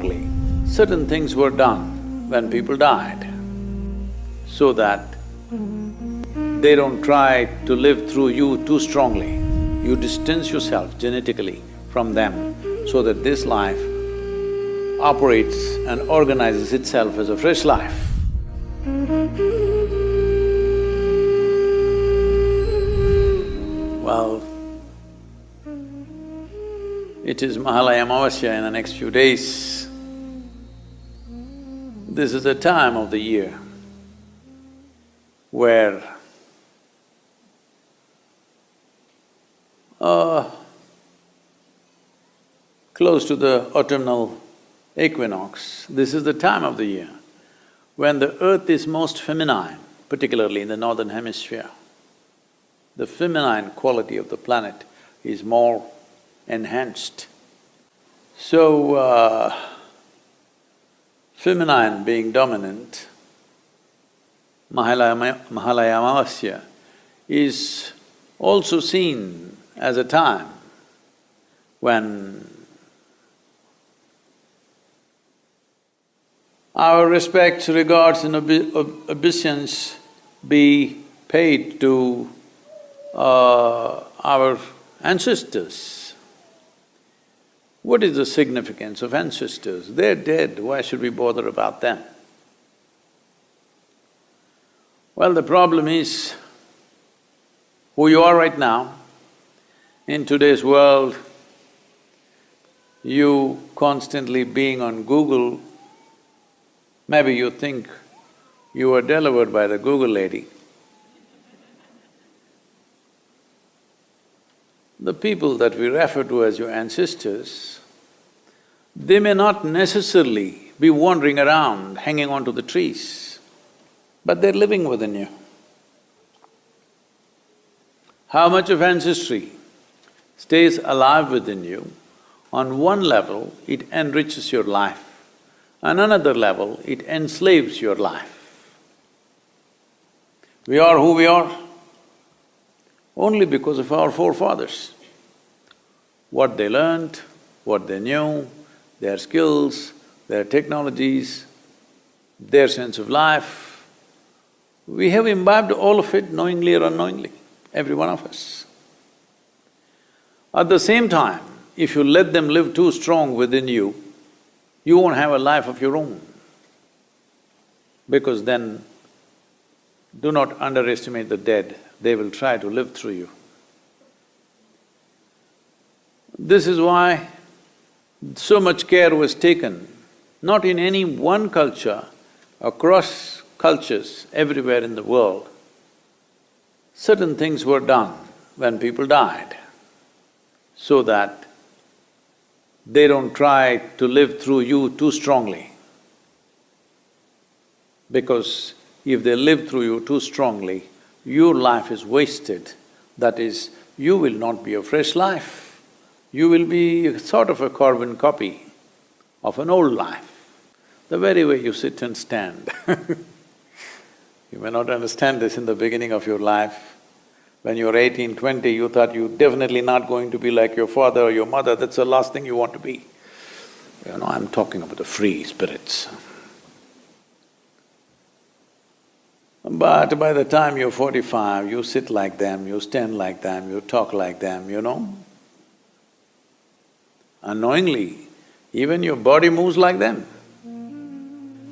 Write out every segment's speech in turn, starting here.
properly. Certain things were done when people died, so that they don't try to live through you too strongly. You distance yourself genetically from them so that this life operates and organizes itself as a fresh life. Well, it is Mahalaya Amavasya in the next few days. This is a time of the year where close to the autumnal equinox, this is the time of the year when the earth is most feminine, particularly in the northern hemisphere. The feminine quality of the planet is more enhanced. So, feminine being dominant, Mahalaya Amavasya is also seen as a time when our respects, regards and obeisance be paid to our ancestors. What is the significance of ancestors? They're dead, why should we bother about them? Well, the problem is, who you are right now, in today's world, you constantly being on Google, maybe you think you were delivered by the Google lady. The people that we refer to as your ancestors, they may not necessarily be wandering around, hanging onto the trees, but they're living within you. How much of ancestry stays alive within you? On one level, it enriches your life. On another level, it enslaves your life. We are who we are only because of our forefathers. What they learned, what they knew, their skills, their technologies, their sense of life, we have imbibed all of it knowingly or unknowingly, every one of us. At the same time, if you let them live too strong within you, you won't have a life of your own. Because then, do not underestimate the dead, they will try to live through you. This is why so much care was taken, not in any one culture, across cultures everywhere in the world. Certain things were done when people died, so that they don't try to live through you too strongly. Because if they live through you too strongly, your life is wasted. That is, you will not be a fresh life. You will be sort of a carbon copy of an old life. The very way you sit and stand You may not understand this in the beginning of your life. When you were 18, 20, you thought you're definitely not going to be like your father or your mother, that's the last thing you want to be. You know, I'm talking about the free spirits. But by the time you're 45, you sit like them, you stand like them, you talk like them, you know. Unknowingly, even your body moves like them.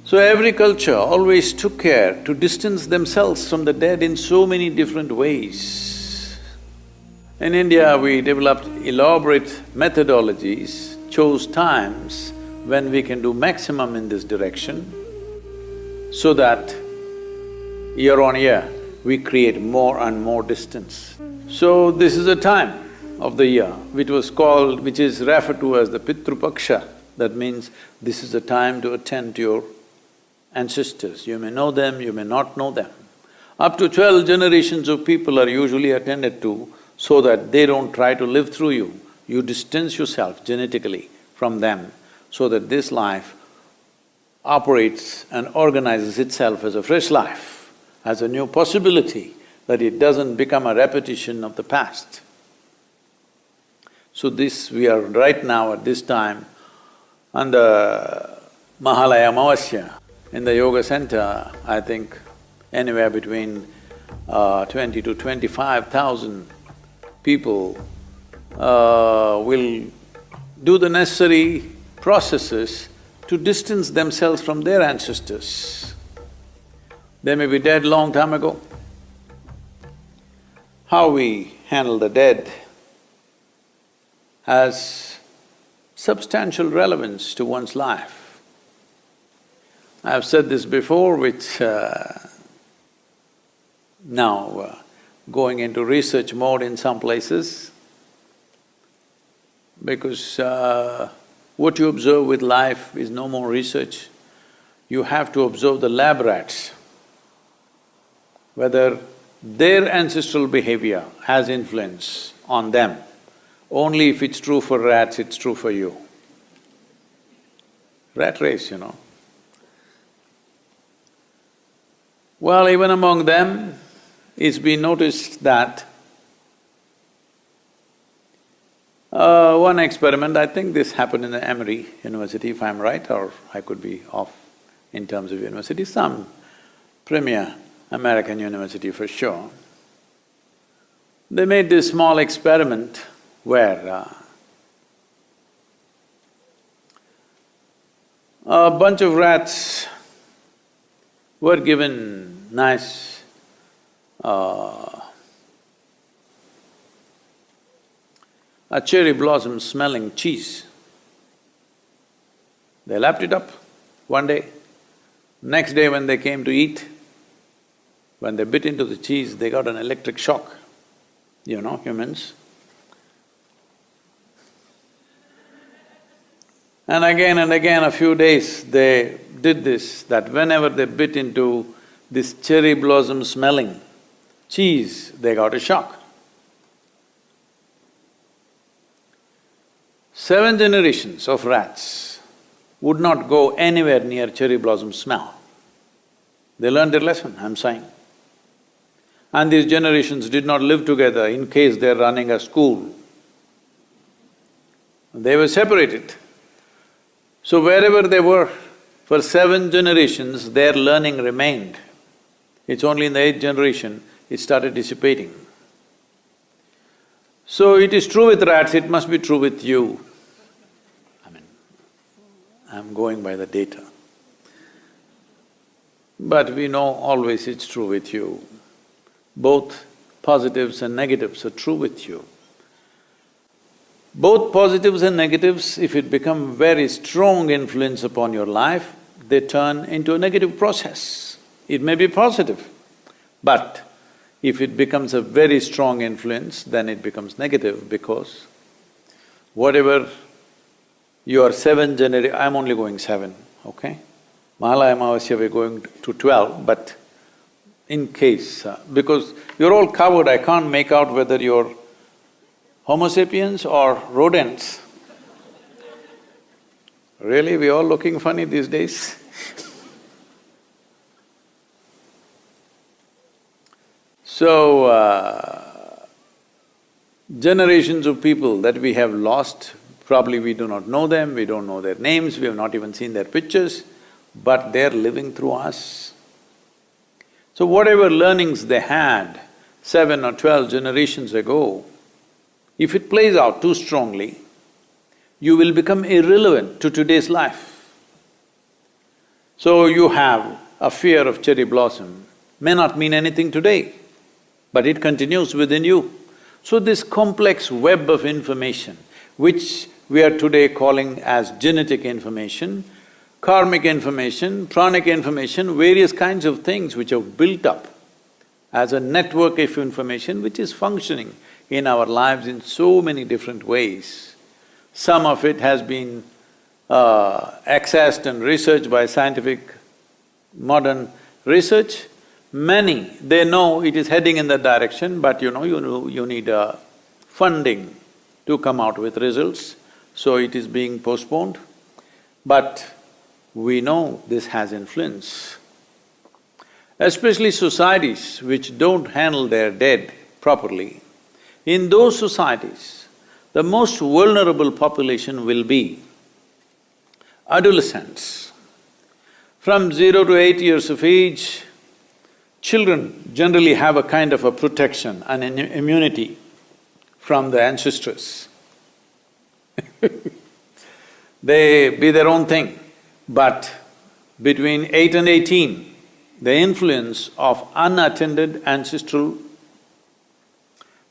So every culture always took care to distance themselves from the dead in so many different ways. In India, we developed elaborate methodologies, chose times when we can do maximum in this direction, so that year on year, we create more and more distance. So this is a time of the year which is referred to as the PITRUPAKSH. That means this is a time to attend to your ancestors. You may know them, you may not know them. Up to 12 generations of people are usually attended to so that they don't try to live through you. You distance yourself genetically from them so that this life operates and organizes itself as a fresh life, as a new possibility, that it doesn't become a repetition of the past. So this, we are right now at this time On the MAHALAYA AMAVASYA, in the yoga center, I think anywhere between 20 to 25,000 people will do the necessary processes to distance themselves from their ancestors. They may be dead long time ago. How we handle the dead has substantial relevance to one's life. I've said this before, which now going into research mode in some places, because what you observe with life is no more research. You have to observe the lab rats, whether their ancestral behavior has influence on them. Only if it's true for rats, it's true for you. Rat race, you know. Well, even among them, it's been noticed that one experiment, I think this happened in the Emory University, if I'm right, or I could be off in terms of university, some premier American university for sure. They made this small experiment where a bunch of rats were given nice a cherry blossom smelling cheese. They lapped it up one day. Next day when they came to eat, when they bit into the cheese, they got an electric shock. You know, humans. And again, a few days they did this, that whenever they bit into this cherry blossom smelling cheese, they got a shock. 7 generations of rats would not go anywhere near cherry blossom smell. They learned their lesson, I'm saying. And these generations did not live together in case they're running a school. They were separated. So wherever they were, for 7 generations, their learning remained. It's only in the 8th generation it started dissipating. So it is true with rats, it must be true with you. I mean, I'm going by the data. But we know always it's true with you. Both positives and negatives are true with you. Both positives and negatives, if it become very strong influence upon your life, they turn into a negative process. It may be positive, but if it becomes a very strong influence, then it becomes negative because whatever your 7 I'm only going 7, okay? Mahalaya Amavasya we're going to 12, but in case… because you're all covered, I can't make out whether you're Homo sapiens or rodents. Really, we're all looking funny these days. So, generations of people that we have lost, probably we do not know them, we don't know their names, we have not even seen their pictures, but they're living through us. So whatever learnings they had 7 or 12 generations ago, if it plays out too strongly, you will become irrelevant to today's life. So you have a fear of cherry blossom, may not mean anything today, but it continues within you. So this complex web of information, which we are today calling as genetic information, karmic information, pranic information, various kinds of things which have built up as a network of information which is functioning in our lives in so many different ways. Some of it has been accessed and researched by scientific modern research. Many, they know it is heading in that direction, but you need funding to come out with results, so it is being postponed. But we know this has influence. Especially societies which don't handle their dead properly, in those societies, the most vulnerable population will be adolescence. From 0 to 8 years of age, children generally have a kind of a protection and an immunity from the ancestors. They be their own thing, but between 8 and 18, the influence of unattended ancestral,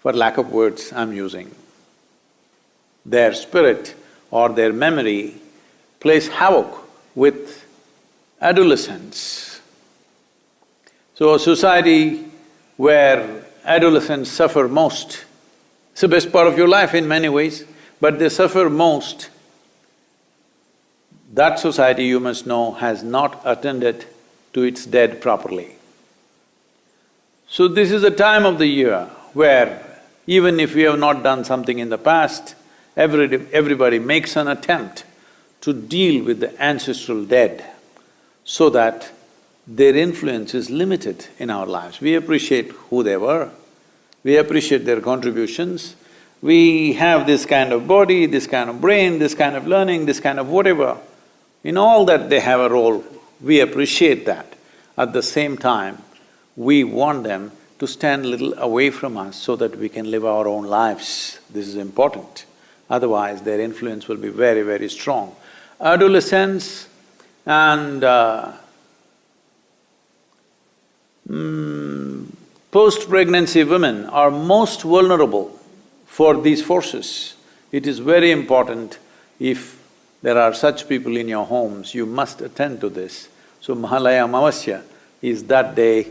for lack of words I'm using, their spirit or their memory plays havoc with adolescents. So a society where adolescents suffer most, it's the best part of your life in many ways, but they suffer most, that society, you must know, has not attended to its dead properly. So this is a time of the year where even if we have not done something in the past, everybody makes an attempt to deal with the ancestral dead so that their influence is limited in our lives. We appreciate who they were, we appreciate their contributions, we have this kind of body, this kind of brain, this kind of learning, this kind of whatever. In all that they have a role, we appreciate that. At the same time, we want them to stand a little away from us so that we can live our own lives. This is important. Otherwise, their influence will be very, very strong. Adolescents and post-pregnancy women are most vulnerable for these forces. It is very important. If there are such people in your homes, you must attend to this. So Mahalaya Amavasya is that day